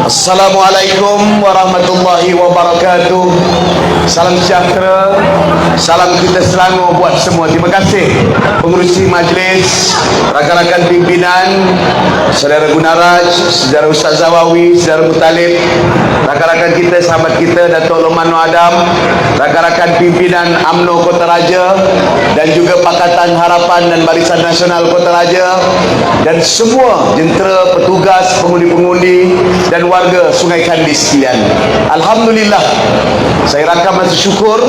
Assalamualaikum warahmatullahi wabarakatuh. Salam sejahtera, salam kita Selangor buat semua. Terima kasih pengurusi majlis, rakan-rakan pimpinan, saudara Gunaraj, saudara Ustaz Zawawi, saudara Mutalib, rakan-rakan kita, sahabat kita Datuk Lokman Adam, rakan-rakan pimpinan UMNO Kota Raja dan juga Pakatan Harapan dan Barisan Nasional Kota Raja dan semua jentera, petugas, pengundi-pengundi dan warga Sungai Kandis sekalian. Alhamdulillah, saya rakam rasa syukur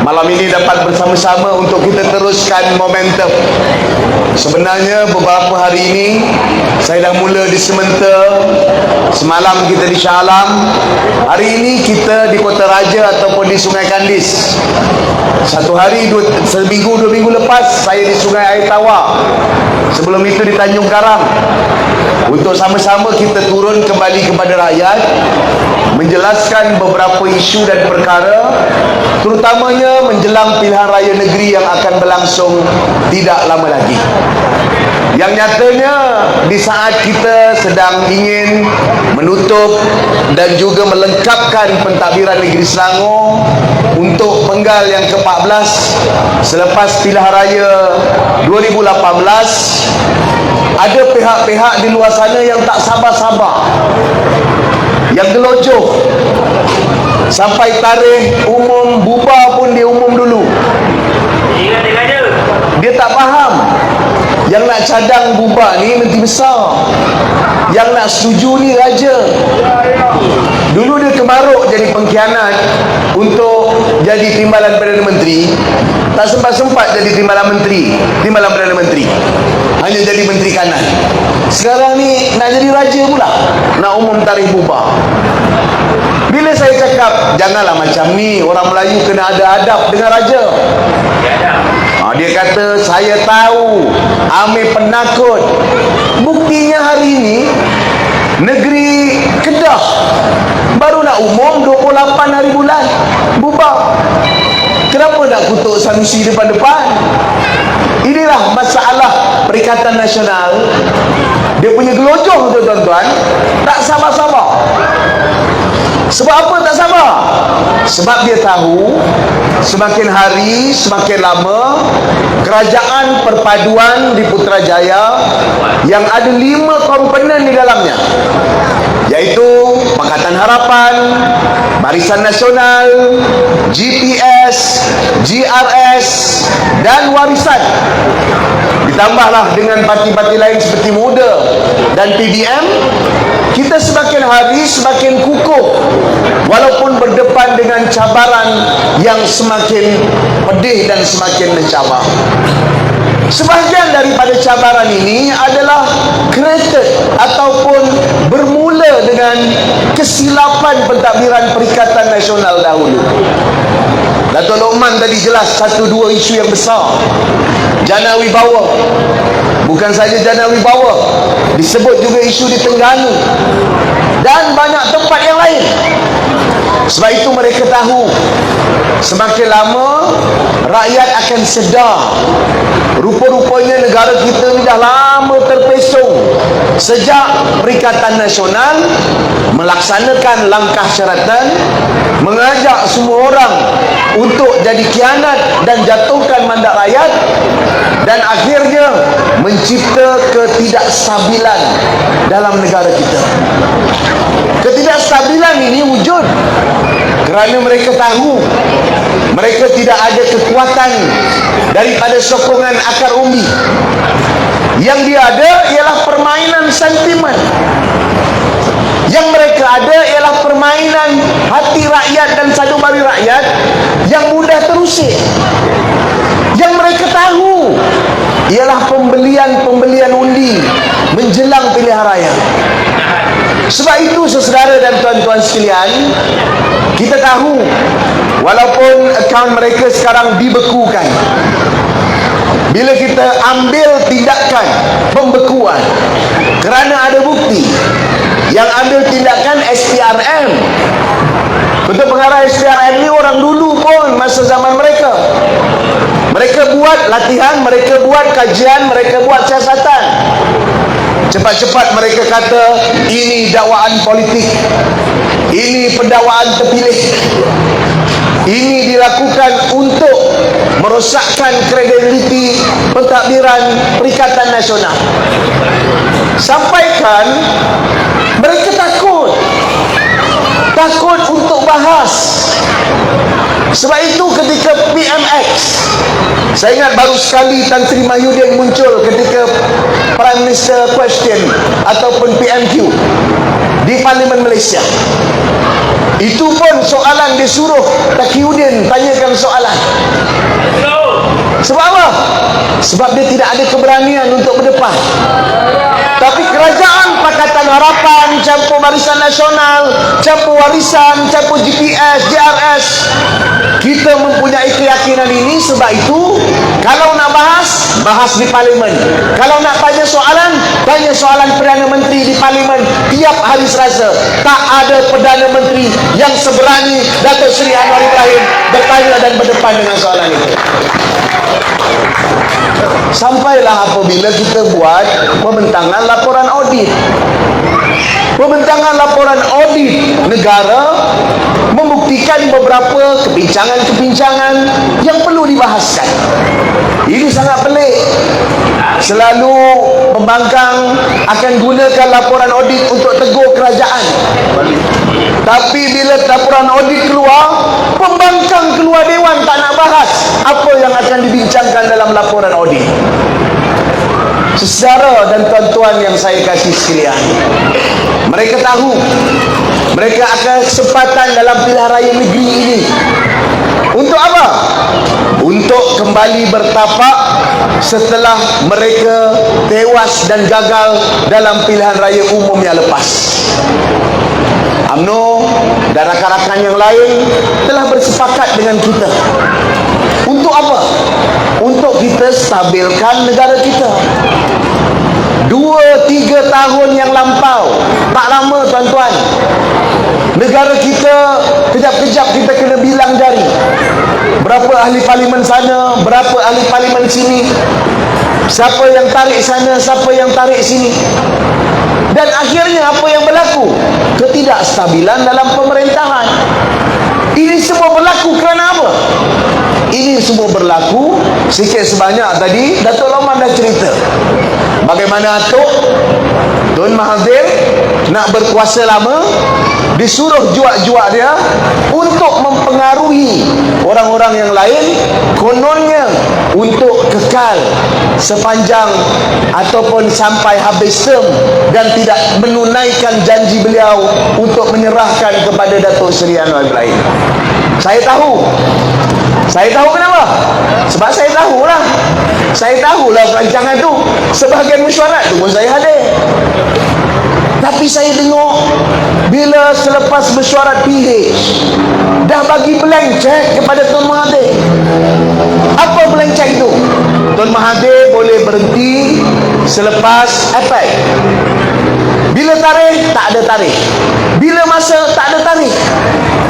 malam ini dapat bersama-sama untuk kita teruskan momentum. Sebenarnya beberapa hari ini saya dah mula di Sementa, semalam kita di Shah Alam, hari ini kita di Kota Raja ataupun di Sungai Kandis. Satu hari, seminggu, 2 minggu lepas saya di Sungai Air Tawar, sebelum itu di Tanjung Karang, untuk sama-sama kita turun kembali kepada rakyat, menjelaskan beberapa isu dan perkara, terutamanya menjelang pilihan raya negeri yang akan berlangsung tidak lama lagi. Yang nyatanya di saat kita sedang ingin menutup dan juga melengkapkan pentadbiran negeri Selangor untuk penggal yang ke-14 selepas pilihan raya 2018, ada pihak-pihak di luar sana yang tak sabar-sabar, yang gelojoh sampai tarikh umum bubar pun dia umum dulu. Dia tak faham yang nak cadang bubar ni menteri besar, yang nak setuju ni raja. Dulu dia kemaruk jadi pengkhianat untuk jadi timbalan Perdana Menteri, tak sempat-sempat jadi timbalan Perdana Menteri, hanya jadi menteri kanan. Sekarang ni nak jadi raja pula, nak umum tarikh bubar. Bila saya cakap janganlah macam ni, orang Melayu kena ada adab dengan raja, dia kata saya tahu Amir penakut. Buktinya hari ini negeri Kedah baru nak umum 28 hari bulan bubar. Kenapa nak kutuk Sanusi depan-depan? Inilah masalah Perikatan Nasional. Dia punya gelojoh tu tuan-tuan, tak sabar-sabar. Sebab apa tak sabar? Sebab dia tahu semakin hari semakin lama kerajaan perpaduan di Putrajaya yang ada 5 komponen di dalamnya, iaitu Pakatan Harapan, Barisan Nasional, GPS, GRS dan Warisan, ditambahlah dengan parti-parti lain seperti MUDA dan PDM, kita semakin hari semakin kukuh walaupun berdepan dengan cabaran yang semakin pedih dan semakin mencabar. Sebahagian daripada cabaran ini adalah created ataupun bermula dengan kesilapan pentadbiran Perikatan Nasional dahulu. Datuk Lokman tadi jelas 1-2 isu yang besar. Jana Wibawa, bukan saja Jana Wibawa, disebut juga isu di Terengganu dan banyak tempat yang lain. Sebab itu mereka tahu semakin lama rakyat akan sedar rupa-rupanya negara kita ni dah lama terpesong sejak Perikatan Nasional melaksanakan langkah syaratan, mengajak semua orang untuk jadi khianat dan jatuhkan mandat rakyat, dan akhirnya mencipta ketidakstabilan dalam negara kita. Ketidakstabilan ini wujud kerana mereka tahu mereka tidak ada kekuatan daripada sokongan akar umbi. Yang dia ada ialah permainan sentimen. Yang mereka ada ialah permainan hati rakyat dan sanubari rakyat yang mudah terusik. Yang mereka tahu ialah pembelian undi menjelang pilihan raya. Sebab itu saudara dan tuan-tuan sekalian, kita tahu walaupun akaun mereka sekarang dibekukan, bila kita ambil tindakan pembekuan kerana ada bukti, yang ambil tindakan SPRM. Bentuk pengarah SPRM ni orang dulu pun masa zaman mereka. Mereka buat latihan, mereka buat kajian, mereka buat siasatan. Cepat-cepat mereka kata ini dakwaan politik, ini pendakwaan terpilih, ini dilakukan untuk merosakkan kredibiliti pentadbiran Perikatan Nasional. Sampaikan mereka takut untuk bahas. Sebab itu ketika PMX, saya ingat baru sekali Tan Sri Mahyudin muncul ketika Prime Minister Question ataupun PMQ di Parlimen Malaysia. Itu pun soalan disuruh Taqiyuddin tanyakan soalan. Sebab apa? Sebab dia tidak ada keberanian untuk berdepan. Tapi kerajaan Pakatan Harapan campur Barisan Nasional, campur Warisan, campur GPS, JRS, kita mempunyai keyakinan ini. Sebab itu kalau nak bahas di Parlimen. Kalau nak tanya soalan Perdana Menteri di Parlimen tiap hari Selasa. Tak ada Perdana Menteri yang seberani Datuk Seri Anwar Ibrahim bertanya dan berdepan dengan soalan itu. Sampailah apabila kita buat pembentangan laporan audit. Pembentangan laporan audit negara membuktikan beberapa kebincangan-kebincangan yang perlu dibahaskan. Ini sangat pelik. Selalu pembangkang akan gunakan laporan audit untuk tegur kerajaan. Tapi bila laporan audit keluar, pembangkang keluar dewan tak nak bahas apa yang akan dibincangkan dalam laporan audit. Saudara dan tuan-tuan yang saya kasih sekalian, mereka tahu mereka akan kesempatan dalam pilihan raya negeri ini. Untuk apa? Untuk kembali bertapak setelah mereka tewas dan gagal dalam pilihan raya umum yang lepas. UMNO dan rakan-rakan yang lain telah bersepakat dengan kita. Untuk apa? Untuk kita stabilkan negara kita. 2-3 tahun yang lampau, tak lama tuan-tuan, negara kita kejap-kejap kita kena bilang jari. Berapa ahli parlimen sana, berapa ahli parlimen sini, siapa yang tarik sana, siapa yang tarik sini. Dan akhirnya apa yang berlaku? Ketidakstabilan dalam pemerintahan. Ini semua berlaku kerana apa? Ini semua berlaku sikit sebanyak tadi Datuk Loman dah cerita bagaimana Tun Mahathir nak berkuasa lama, disuruh juak-juak dia untuk mempengaruhi orang-orang yang lain, kononnya untuk kekal sepanjang ataupun sampai habis term dan tidak menunaikan janji beliau untuk menyerahkan kepada Datuk Seri Anwar Ibrahim. Saya tahu kenapa? Sebab saya tahulah. Saya tahulah perancangan tu. Sebahagian mesyuarat tu pun saya hadir. Tapi saya tengok bila selepas mesyuarat PH dah bagi blank check kepada Tun Mahathir. Apa blank check tu? Tun Mahathir boleh berhenti selepas APEC. Bila tarikh, tak ada tarikh. Bila masa, tak ada tarikh.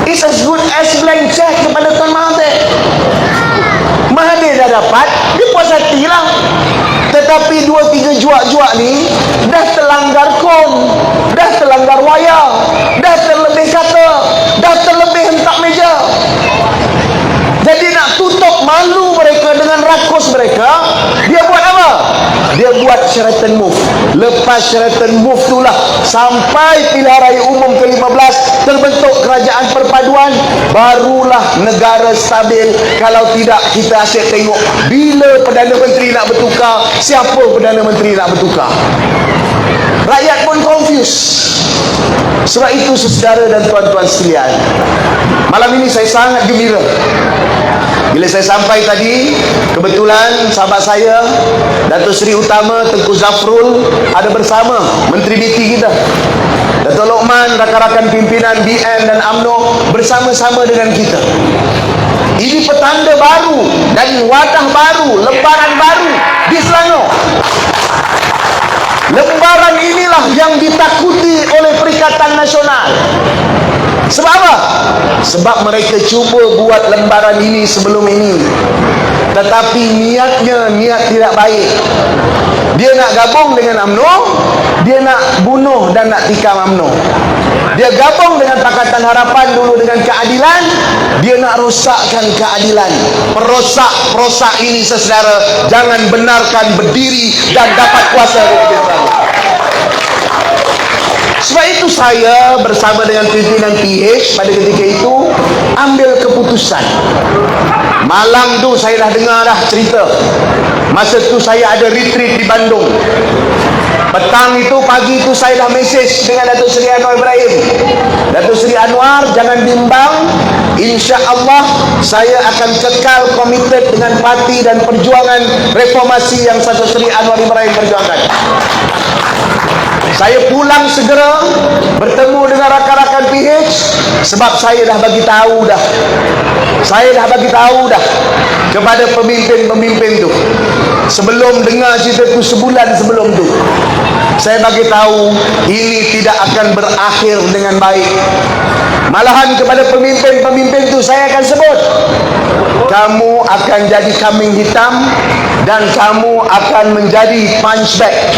It's as good as blank check kepada Tun Mahathir. Mahathir dah dapat, dia puas hati lah. Tetapi 2-3 juak-juak ni dah terlanggar kon, dah terlanggar wayar, dah terlebih kata, dah terlebih hentak meja. Jadi nak tutup malu mereka dengan rakus mereka, dia buat apa? Dia buat Sheraton Move. Lepas Sheraton Move itulah sampai pilihan raya umum ke-15 terbentuk kerajaan perpaduan, barulah negara stabil. Kalau tidak, kita asyik tengok bila Perdana Menteri nak bertukar, siapa Perdana Menteri nak bertukar. Rakyat pun confused. Sebab itu saudara dan tuan-tuan sekalian, malam ini saya sangat gembira bila saya sampai tadi. Kebetulan sahabat saya Datuk Seri Utama Tengku Zafrul ada bersama Menteri BT kita, Datuk Lokman, rakan-rakan pimpinan BN dan UMNO bersama-sama dengan kita. Ini petanda baru dan wadah baru, lembaran baru di Selangor. Lembaran inilah yang ditakuti oleh Perikatan Nasional. Sebab apa? Sebab mereka cuba buat lembaran ini sebelum ini, tetapi niatnya niat tidak baik. Dia nak gabung dengan UMNO, dia nak bunuh dan nak tikam UMNO. Dia gabung dengan Pakatan Harapan dulu dengan keadilan, dia nak rosakkan keadilan. Perosak ini saudara, jangan benarkan berdiri dan dapat kuasa. Sebab itu saya bersama dengan pimpinan PH pada ketika itu ambil keputusan. Malam tu saya dah dengar dah cerita. Masa tu saya ada retreat di Bandung. Petang itu, pagi itu saya dah mesej dengan Datuk Seri Anwar Ibrahim. Datuk Seri Anwar, jangan bimbang, insya-Allah saya akan kekal komited dengan parti dan perjuangan reformasi yang Datuk Seri Anwar Ibrahim perjuangkan. Saya pulang segera bertemu dengan rakan-rakan PH, sebab saya dah bagi tahu dah. Saya dah bagi tahu dah kepada pemimpin-pemimpin tu. Sebelum dengar cerita tu, sebulan sebelum tu, saya bagi tahu ini tidak akan berakhir dengan baik. Malahan kepada pemimpin-pemimpin tu saya akan sebut, kamu akan jadi kambing hitam dan kamu akan menjadi punchback.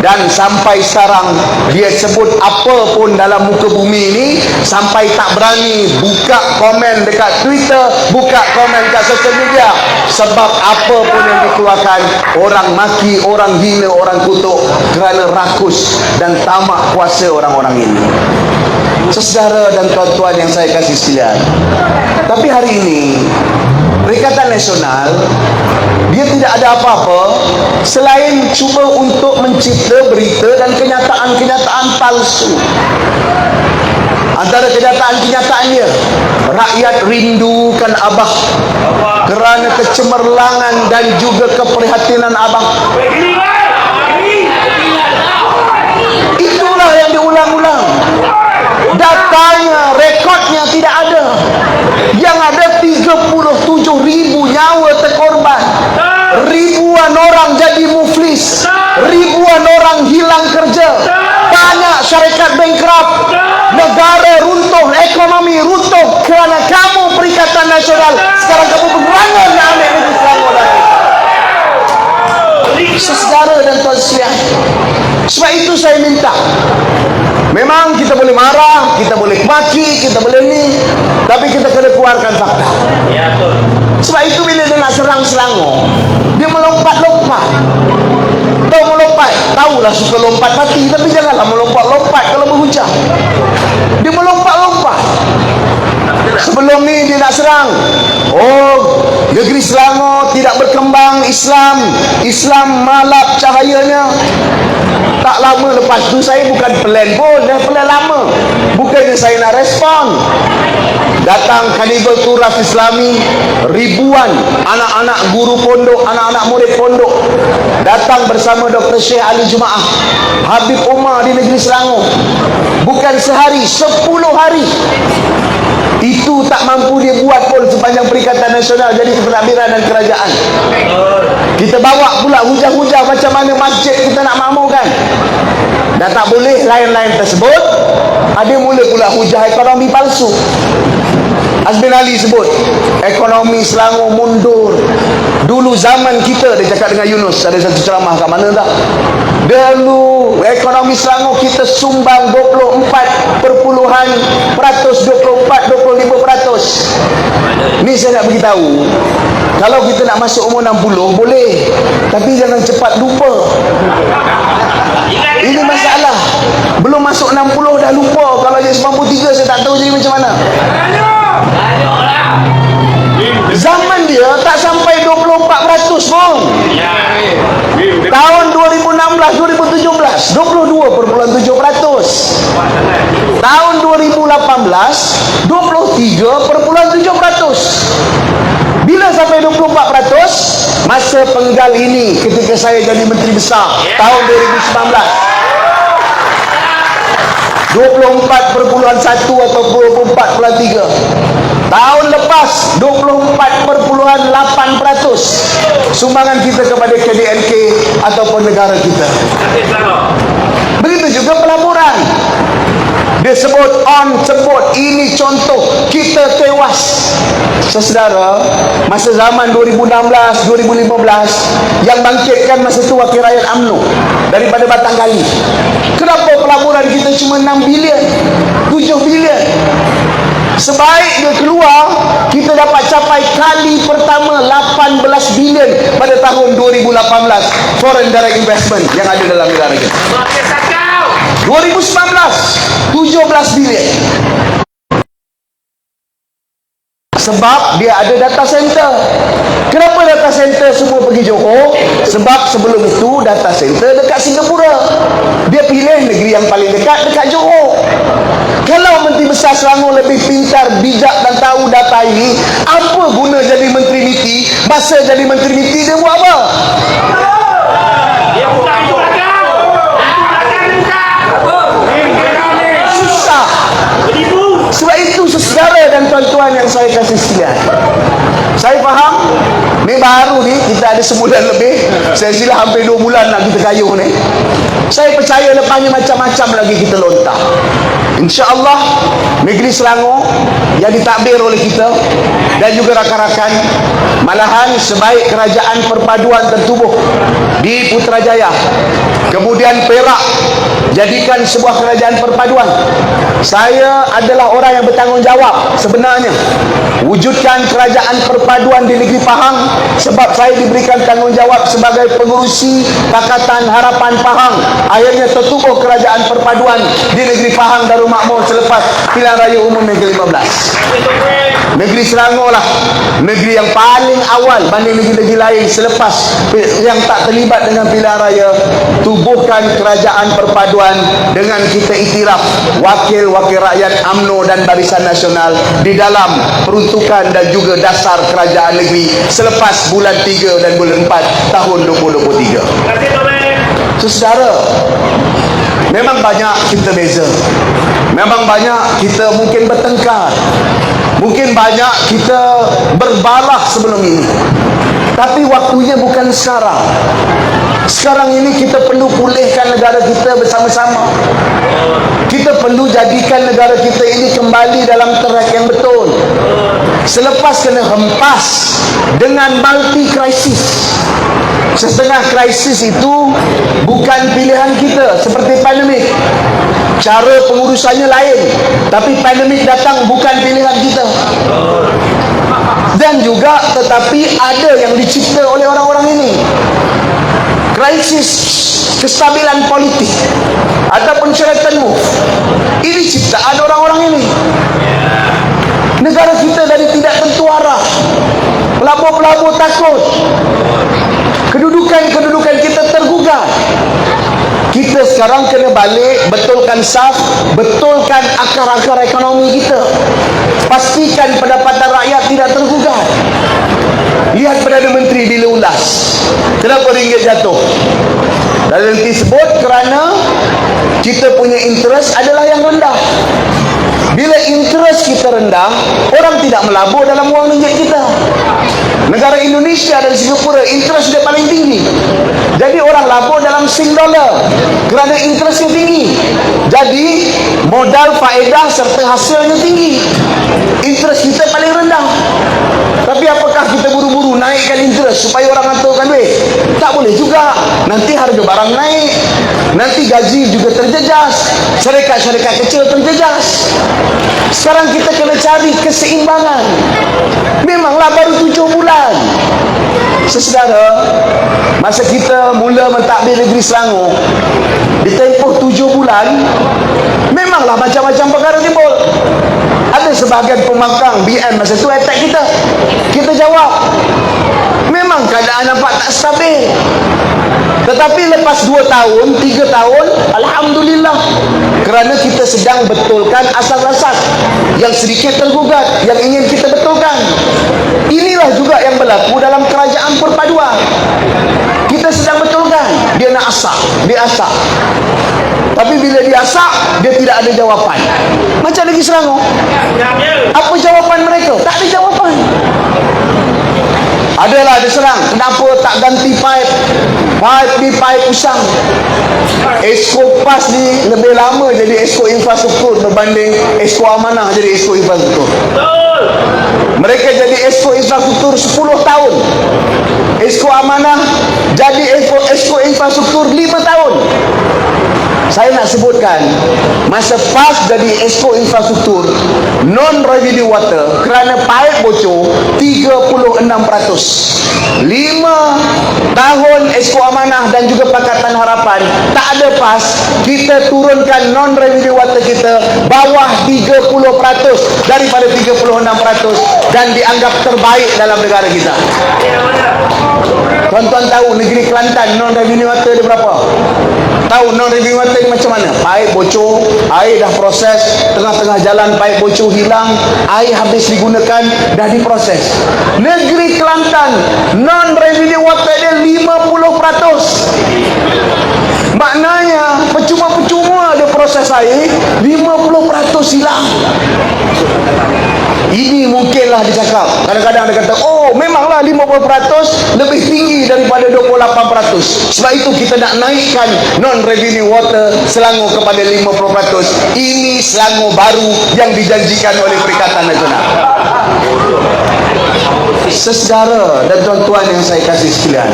Dan sampai sekarang dia sebut apa pun dalam muka bumi ini, sampai tak berani buka komen dekat Twitter, buka komen dekat social media. Sebab apa pun yang dikeluarkan, orang maki, orang hina, orang kutuk kerana rakus dan tamak kuasa orang-orang ini. Saudara dan tuan-tuan yang saya kasih sekalian, tapi hari ini Perikatan Nasional dia tidak ada apa-apa selain cuba untuk mencipta berita dan kenyataan-kenyataan palsu. Antara kenyataan-kenyataannya, rakyat rindukan Abah kerana kecemerlangan dan juga keprihatinan Abah. Itulah yang diulang-ulang. Datanya, rekodnya tidak ada. Yang ada 37,000 nyawa terkorban, ribuan orang jadi muflis, ribuan orang hilang kerja, banyak syarikat bankrupt, negara runtuh, ekonomi runtuh kerana kamu Perikatan Nasional. Sekarang kamu bergerangan nak ambil negeri Selangor lagi. Saudara dan tuan sekalian, sebab itu saya minta, memang kita boleh marah, kita boleh maki, kita boleh ni, tapi kita kena keluarkan fakta. Sebab itu bila dia nak serang Selangor, dia melompat-lompat. Tahu melompat, tahulah suka lompat mati, tapi janganlah melompat-lompat kalau berhujah. Dia melompat-lompat. Sebelum ni dia nak serang, oh, negeri Selangor tidak berkembang, Islam malap cahayanya. Tak lama lepas tu saya bukan plan pun, dah plan lama. Bukannya saya nak respon. Datang Karnival Turas Islami, ribuan anak-anak guru pondok, anak-anak murid pondok datang bersama Dr. Syekh Ali Jumaah, Habib Umar di negeri Selangor. Bukan sehari, 10 hari. Itu tak mampu dia buat pun sepanjang Perikatan Nasional jadi pentadbiran dan kerajaan. Kita bawa pula hujah-hujah macam mana masjid kita nak makmurkan. Dan tak boleh lain-lain tersebut, ada mula pula hujah ekonomi palsu. Azmin Ali sebut ekonomi Selangor mundur. Dulu zaman kita, dia cakap dengan Yunus, ada satu ceramah kat mana tak, dulu ekonomi Selangor kita sumbang 24%, ni saya nak beritahu, kalau kita nak masuk umur 60 boleh, tapi jangan cepat lupa. Ini masalah, belum masuk 60 dah lupa. Kalau dia 93 saya tak tahu jadi macam mana. Zaman dia tak sampai 24% pun. Tahun 2016-2017 22,7%. Tahun 2018 23,7%. Bila sampai 24%? Masa penggal ini ketika saya jadi Menteri Besar tahun 2019. 24,1 atau 24,3. Tahun lepas 24,8% sumbangan kita kepada KDNK ataupun negara kita. Begitu juga pelaburan. Dia Dia sebut on sebut, ini contoh kita tewas. Saudara, masa zaman 2016, 2015 yang bangkitkan masa tu wakil rakyat UMNO daripada Batang Kali. Kenapa pelaburan kita cuma 6 bilion, 7 bilion? Sebaik dia keluar, kita dapat capai kali pertama 18 bilion pada tahun 2018 foreign direct investment yang ada dalam negara kita. 2019 17 bilion. Sebab dia ada data center. Kenapa data center semua pergi Johor? Sebab sebelum itu data center dekat Singapura. Dia pilih negeri yang paling dekat Johor. Kalau Menteri Besar Selangor lebih pintar, bijak dan tahu data ini, apa guna jadi Menteri MITI? Masa jadi Menteri MITI dia buat apa? Susah. Sebab itu saudara dan tuan-tuan yang saya kasih sekalian, saya faham ni baru ni kita ada sebulan lebih, saya sila hampir 2 bulan nak kita kayuh ni. Saya percaya lepasnya macam-macam lagi kita lontar. InsyaAllah negeri Selangor yang ditakbir oleh kita dan juga rakan-rakan, malahan sebaik kerajaan perpaduan tertubuh di Putrajaya, kemudian Perak jadikan sebuah kerajaan perpaduan. Saya adalah orang yang bertanggungjawab sebenarnya wujudkan kerajaan perpaduan di negeri Pahang, sebab saya diberikan tanggungjawab sebagai pengurusi Pakatan Harapan Pahang. Akhirnya tertubuh kerajaan perpaduan di negeri Pahang Darul Makmur selepas pilihan raya umum yang ke-15. Negeri Selangor lah negeri yang paling awal banding negeri-negeri lain selepas yang tak terlibat dengan pilihan raya tubuhkan kerajaan perpaduan dengan kita iktiraf wakil-wakil rakyat UMNO dan Barisan Nasional di dalam peruntukan dan juga dasar kerajaan negeri selepas bulan 3 dan bulan 4 tahun 2023. Saudara, memang banyak kita beza, memang banyak kita mungkin bertengkar, mungkin banyak kita berbalah sebelum ini, tapi waktunya bukan sekarang. Sekarang ini kita perlu pulihkan negara kita bersama-sama. Kita perlu jadikan negara kita ini kembali dalam track yang betul. Selepas kena hempas dengan multi krisis, setengah krisis itu bukan pilihan kita, seperti pandemik. Cara pengurusannya lain, tapi pandemik datang bukan pilihan kita. Dan juga tetapi ada yang dicipta oleh orang-orang ini. Krisis kestabilan politik ataupun Sheraton Move, ini ciptaan orang-orang ini. Negara kita dari tidak tentu arah, pelabur-pelabur takut, kedudukan kita tergugat. Kita sekarang kena balik, betulkan saf, betulkan akar-akar ekonomi kita, pastikan pendapatan rakyat tidak tergugat. Lihat Perdana Menteri dilulas, kenapa ringgit jatuh? Dan nanti sebut kerana kita punya interest adalah yang rendah. Bila interest kita rendah, orang tidak melabur dalam wang ringgit kita. Negara Indonesia dan Singapura interest dia paling tinggi, jadi orang labur dalam Sing dollar kerana interestnya tinggi. Jadi modal faedah serta hasilnya tinggi. Interest kita paling rendah. Tapi apakah kita buru-buru naikkan interest supaya orang hantarkan duit? Tak boleh juga. Nanti harga barang naik, nanti gaji juga terjejas, syarikat-syarikat kecil terjejas. Sekarang kita kena cari keseimbangan. Memanglah baru 7 bulan. Saudara, masa kita mula mentadbir negeri Selangor, di tempoh 7 bulan, memanglah macam-macam perkara timbul. Ada sebahagian pembangkang BN masa tu attack kita. Kita jawab, memang keadaan nampak tak stabil. Tetapi lepas 2 tahun, 3 tahun, Alhamdulillah, kerana kita sedang betulkan asas-asas yang sedikit tergugat, yang ingin kita betulkan. Inilah juga yang berlaku dalam kerajaan perpaduan. Kita sedang betulkan. Dia nak asak, dia asak. Tapi bila dia asak, dia tidak ada jawapan. Macam negeri Selangor, apa jawapan mereka? Tak ada jawapan. Adalah dia serang, kenapa tak ganti pipe usang. Esko PAS ni lebih lama jadi esko infrastruktur berbanding esko amanah jadi esko infrastruktur. Mereka jadi esko infrastruktur 10 tahun, esko amanah jadi esko infrastruktur 5 tahun. Saya nak sebutkan, masa PAS jadi esko infrastruktur non revenue water kerana paip bocor 36%. 5 tahun esko amanah dan juga Pakatan Harapan tak ada PAS, kita turunkan non revenue water kita bawah 30% daripada 36% dan dianggap terbaik dalam negara kita. Tuan-tuan tahu negeri Kelantan non revenue water dia berapa? Tahu non revenue water ni macam mana? Paip bocor, air dah proses, tengah-tengah jalan paip bocor hilang, air habis digunakan, dah diproses. Negeri Kelantan non revenue water dia 50%. Maknanya percuma-percuma dia proses air, 50% hilang. Ini mungkinlah dicakap. Kadang-kadang dia kata, oh memanglah 50% lebih tinggi daripada 28%. Sebab itu kita nak naikkan non-revenue water Selangor kepada 50%. Ini Selangor baru yang dijanjikan oleh Perikatan Nasional. Saudara dan tuan-tuan yang saya kasih sekalian,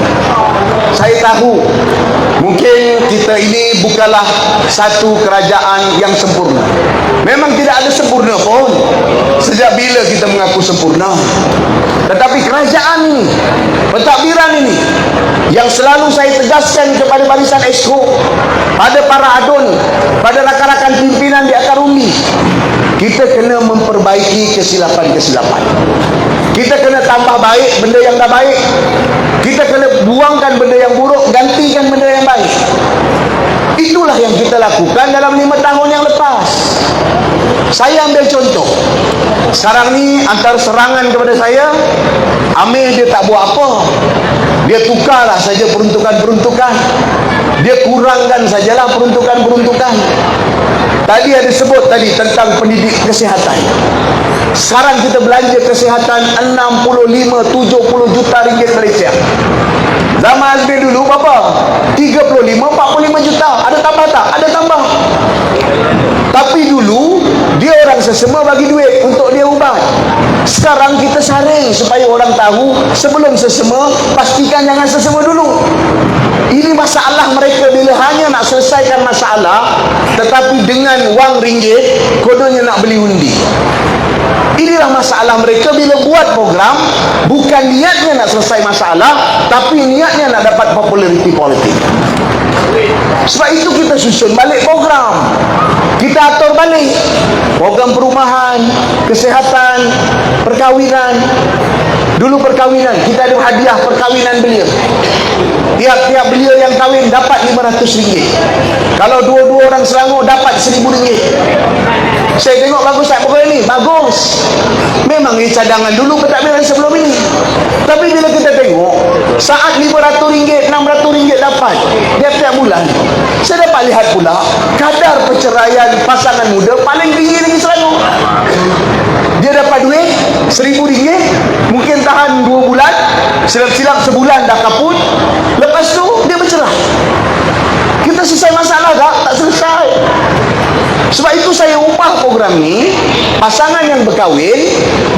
saya tahu mungkin kita ini bukanlah satu kerajaan yang sempurna. Memang tidak ada sempurna pun. Sejak bila kita mengaku sempurna? Tetapi kerajaan ini, pentadbiran ini, yang selalu saya tegaskan kepada barisan Esko, pada para adun, pada rakan-rakan pimpinan di akar umbi, kita kena memperbaiki kesilapan-kesilapan. Kita kena tambah baik benda yang dah baik. Kita kena buangkan benda yang buruk, gantikan benda yang baik. Itulah yang kita lakukan dalam 5 tahun yang lepas. Saya ambil contoh. Sekarang ni antara serangan kepada saya, Amir dia tak buat apa. Dia tukarlah saja peruntukan-peruntukan. Dia kurangkan sajalah peruntukan-peruntukan. Tadi ada sebut tadi tentang pendidik kesihatan. Sekarang kita belanja kesihatan 65-70 juta ringgit Malaysia. Zaman Azmi dulu berapa? 35-45 juta. Ada tambah tak? Ada tambah. Tapi dulu dia orang sesama bagi duit untuk dia ubat. Sekarang kita saring supaya orang tahu, sebelum sesama pastikan jangan sesama dulu. Ini masalah mereka bila hanya nak selesaikan masalah, tetapi dengan wang ringgit kodenya nak beli undi. Inilah masalah mereka bila buat program, bukan niatnya nak selesai masalah, tapi niatnya nak dapat populariti politik. Sebab itu kita susun balik program, kita atur balik program perumahan, kesihatan, perkahwinan. Dulu perkahwinan, kita ada hadiah perkahwinan belia. Tiap-tiap belia yang kahwin dapat RM500. Kalau dua-dua orang Selangor dapat RM1,000. Saya tengok bagus tak program ni? Bagus. Memang ini cadangan dulu pentadbiran sebelum ini. Tapi bila kita tengok saat RM500, RM600 dapat tiap-tiap bulan, saya dapat lihat pula kadar perceraian pasangan muda paling tinggi lagi Selangor. Dia dapat duit RM1,000, mungkin tahan 2 bulan, silap-silap sebulan dah kaput, lepas tu dia bercerai. Kita selesai masalah tak? Tak selesai. Sebab itu saya ubah program ni, pasangan yang berkahwin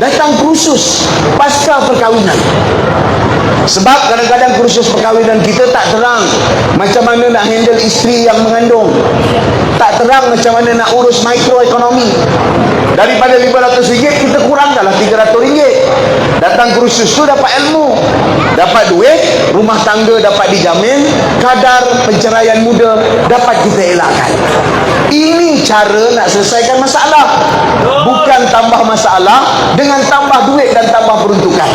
datang kursus pasca perkahwinan. Sebab kadang-kadang kursus perkahwinan kita tak terang macam mana nak handle isteri yang mengandung, tak terang macam mana nak urus mikroekonomi. Daripada RM500 kita kurangkanlah RM300. Datang kursus tu dapat ilmu, dapat duit, rumah tangga dapat dijamin, kadar perceraian muda dapat kita elakkan. Ini cara nak selesaikan masalah, bukan tambah masalah dengan tambah duit dan tambah peruntukan.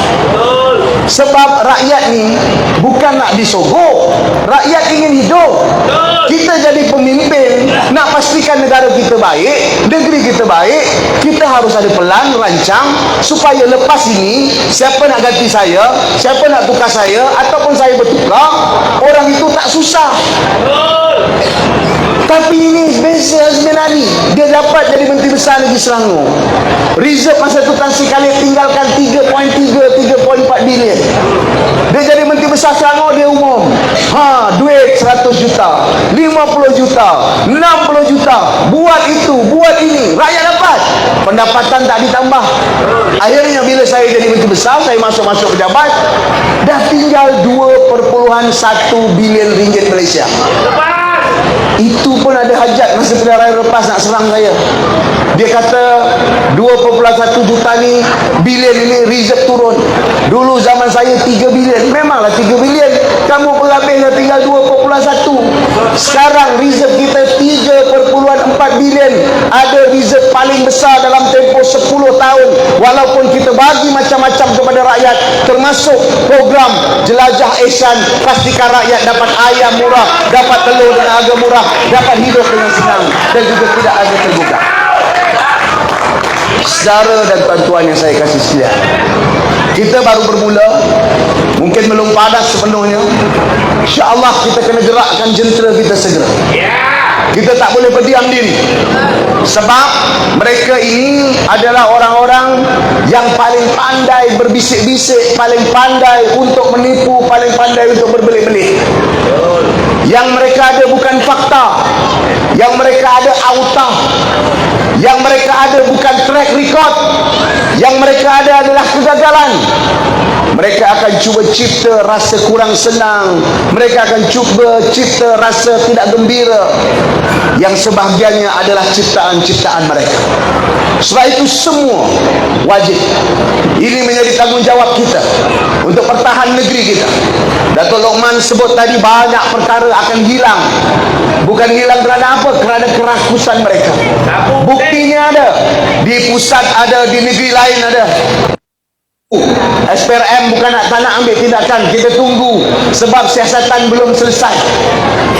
Sebab rakyat ni bukan nak disogok, rakyat ingin hidup. Kita jadi pemimpin, nak pastikan negara kita baik, negeri kita baik, kita harus ada pelan, rancang, supaya lepas ini siapa nak ganti saya, siapa nak tukar saya, ataupun saya bertukar, orang itu tak susah. Tapi ini beza Azmin Ali, dia dapat jadi Menteri Besar Negeri Selangor. Reserve masa tu Tan Sri Khalid tinggalkan 3.3, 3.4 bilion. Besar Selangor dia umum, duit 100 juta, 50 juta, 60 juta, buat itu, buat ini, rakyat dapat, pendapatan tak ditambah. Akhirnya bila saya jadi menteri besar, saya masuk pejabat, dah tinggal 2,1 bilion ringgit Malaysia. Itu pun ada hajat masa pilihan raya lepas nak serang saya. Dia kata 2,1 juta ni, bilion ini reserve turun. Dulu zaman saya 3 bilion. Memanglah 3 bilion. Kamu berhabis dah tinggal 2,1. Sekarang reserve kita 3,4 bilion. Ada reserve paling besar dalam tempoh 10 tahun. Walaupun kita bagi macam-macam kepada rakyat, termasuk program Jelajah Ihsan, pastikan rakyat dapat ayam murah, dapat telur dengan harga murah, dapat hidup dengan senang dan juga tidak ada tergugah. Saudara dan tuan-tuan yang saya kasih sekalian, kita baru bermula, mungkin belum padas sepenuhnya. InsyaAllah kita kena gerakkan jentera kita segera. Kita tak boleh berdiam diri, sebab mereka ini adalah orang-orang yang paling pandai berbisik-bisik, paling pandai untuk menipu, paling pandai untuk berbelit-belit. Yang mereka ada bukan fakta, yang mereka ada auta, yang mereka ada bukan track record, yang mereka ada adalah kegagalan. Mereka akan cuba cipta rasa kurang senang, mereka akan cuba cipta rasa tidak gembira, yang sebahagiannya adalah ciptaan-ciptaan mereka. Sebab itu semua wajib, ini menjadi tanggungjawab kita untuk pertahan negeri kita. Datuk Lokman sebut tadi banyak perkara akan hilang. Bukan hilang kerana apa? Kerana kerakusan mereka. Buktinya ada, di pusat ada, di negeri lain ada. SPRM bukan tak nak ambil tindakan, kita tunggu sebab siasatan belum selesai.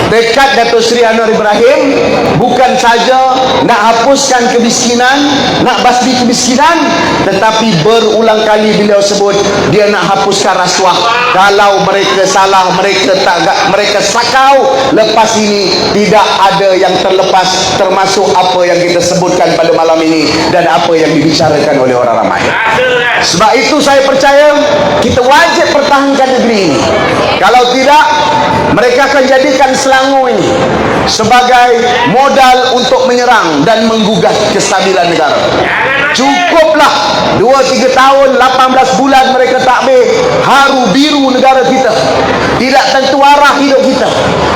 Tekad Datuk Seri Anwar Ibrahim bukan saja nak hapuskan kemiskinan, nak basmi kemiskinan, tetapi berulang kali beliau sebut dia nak hapuskan rasuah. Kalau mereka salah, mereka sakau, lepas ini tidak ada yang terlepas, termasuk apa yang kita sebutkan pada malam ini dan apa yang dibicarakan oleh orang ramai. Sebab itu saya percaya kita wajib pertahankan negeri ini. Kalau tidak, mereka akan jadikan Selangor ini sebagai modal untuk menyerang dan menggugat kestabilan negara. Cukuplah 2-3 tahun, 18 bulan mereka takbir haru biru negara kita. Tidak tentu arah hidup kita.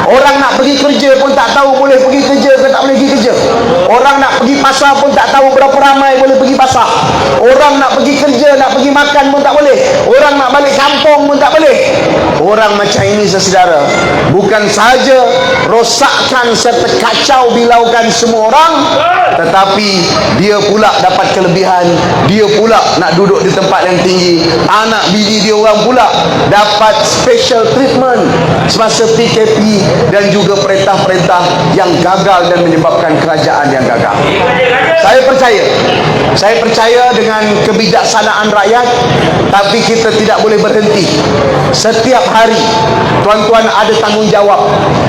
Orang nak pergi kerja pun tak tahu boleh pergi kerja ke tak boleh pergi kerja. Orang nak pergi pasar pun tak tahu berapa ramai boleh pergi pasar. Orang nak pergi kerja, nak pergi makan pun tak boleh. Orang nak balik kampung pun tak boleh. Orang macam ini, saudara, bukan sahaja rosakkan serta kacau bilaukan semua orang, tetapi dia pula dapat kelebihan. Dia pula nak duduk di tempat yang tinggi. Anak bini dia orang pula dapat special treatment semasa PKP dan juga perintah-perintah yang gagal dan menyebabkan kerajaan yang gagal. Saya percaya dengan kebijaksanaan rakyat, tapi kita tidak boleh berhenti. Setiap hari tuan-tuan ada tanggungjawab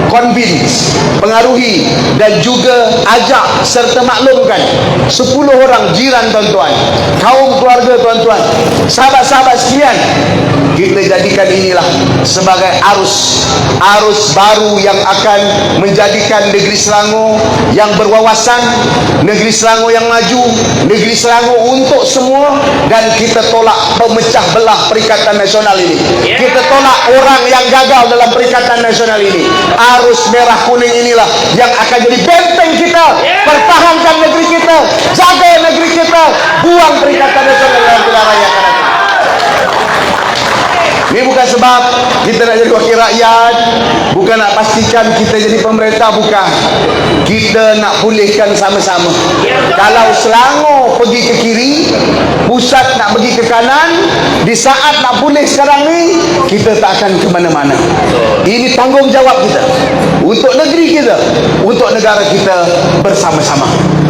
convince, pengaruhi dan juga ajak serta maklumkan 10 orang jiran tuan-tuan, kaum keluarga tuan-tuan, sahabat-sahabat sekalian. Kita jadikan inilah sebagai arus baru yang akan menjadikan negeri Selangor yang berwawasan, negeri Selangor yang maju, negeri Selangor untuk semua. Dan kita tolak pemecah belah Perikatan Nasional ini. Kita tolak orang yang gagal dalam Perikatan Nasional ini. Arus merah kuning inilah yang akan jadi benteng kita. Pertahankan negeri kita, jaga negeri kita, buang Perikatan Nasional dalam pilihan raya akan datang. Ini bukan sebab kita nak jadi wakil rakyat, bukan nak pastikan kita jadi pemerintah, bukan. Kita nak pulihkan sama-sama. Kalau Selangor pergi ke kiri, pusat nak pergi ke kanan, di saat nak pulih sekarang ni, kita tak akan ke mana-mana. Ini tanggungjawab kita untuk negeri kita, untuk negara kita bersama-sama.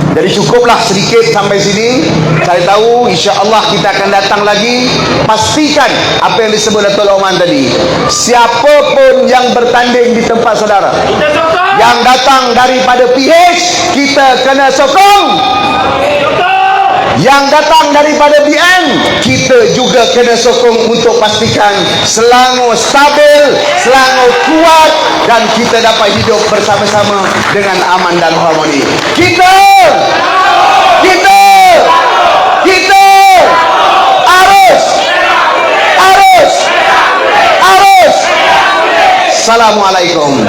Jadi cukuplah sedikit sampai sini. Saya tahu insya-Allah kita akan datang lagi. Pastikan apa yang disebut Datuk Lokman tadi. Siapapun yang bertanding di tempat saudara, yang datang daripada PH, kita kena sokong. yang datang daripada BN, kita juga kena sokong untuk pastikan Selangor stabil, Selangor kuat, dan kita dapat hidup bersama-sama dengan aman dan harmoni. Kita harus. Assalamualaikum.